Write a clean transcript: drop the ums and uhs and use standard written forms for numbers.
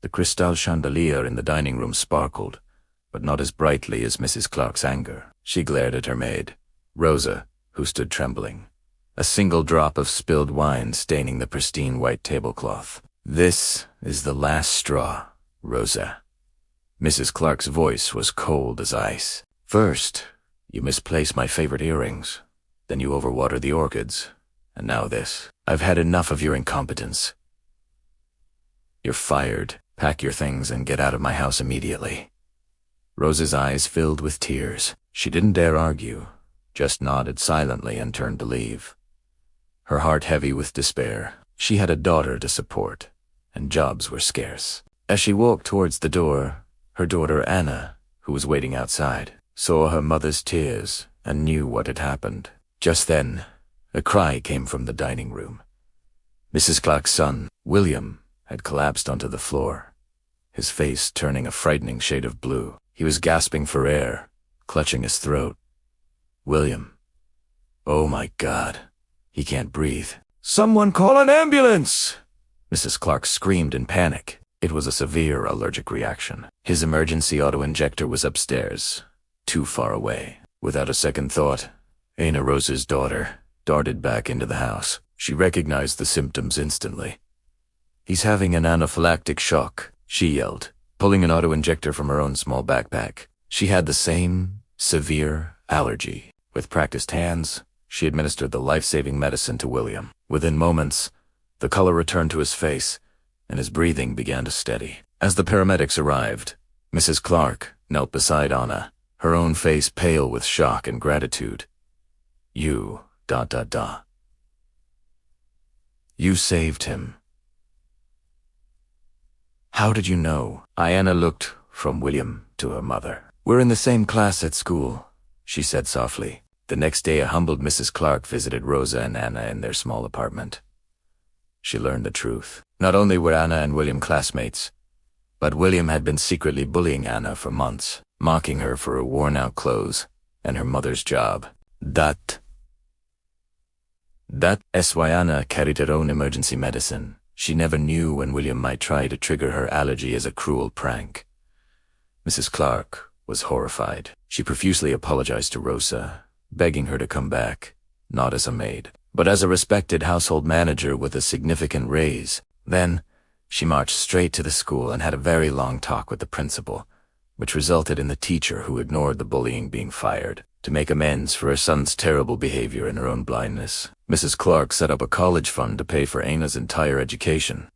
The crystal chandelier in the dining room sparkled, but not as brightly as Mrs. Clark's anger. She glared at her maid, Rosa, who stood trembling, a single drop of spilled wine staining the pristine white tablecloth. "This is the last straw, Rosa." Mrs. Clark's voice was cold as ice. "First, you misplace my favorite earrings. Then you overwater the orchids. And now this. I've had enough of your incompetence. You're fired. Pack your things and get out of my house immediately." Rosa's eyes filled with tears. She didn't dare argue, just nodded silently and turned to leave. Her heart heavy with despair. She had a daughter to support, and jobs were scarce. As she walked towards the door, her daughter Anna, who was waiting outside, saw her mother's tears and knew what had happened. Just then, a cry came from the dining room. Mrs. Clark's son, William, had collapsed onto the floor, his face turning a frightening shade of blue. He was gasping for air, clutching his throat. "William. Oh my God. He can't breathe." "Someone call an ambulance!" Mrs. Clark screamed in panic. It was a severe allergic reaction. His emergency auto-injector was upstairs, too far away. Without a second thought, Anna, Rosa's daughter, darted back into the house. She recognized the symptoms instantly. "He's having an anaphylactic shock," she yelled, pulling an auto-injector from her own small backpack. She had the same severe allergy. With practiced hands, she administered the life-saving medicine to William. Within moments, the color returned to his face, and his breathing began to steady. As the paramedics arrived, Mrs. Clark knelt beside Anna, her own face pale with shock and gratitude. You saved him." "How did you know?" Anna looked from William to her mother. "We're in the same class at school," she said softly. The next day, a humbled Mrs. Clark visited Rosa and Anna in their small apartment. She learned the truth. Not only were Anna and William classmates, but William had been secretly bullying Anna for months, mocking her for her worn-out clothes and her mother's job. That's why Anna carried her own emergency medicine. She never knew when William might try to trigger her allergy as a cruel prank. Mrs. Clark was horrified. She profusely apologized to Rosa, begging her to come back, not as a maid, but as a respected household manager with a significant raise. Then, she marched straight to the school and had a very long talk with the principal, which resulted in the teacher who ignored the bullying being fired. To make amends for her son's terrible behavior and her own blindness, Mrs. Clark set up a college fund to pay for Anna's entire education.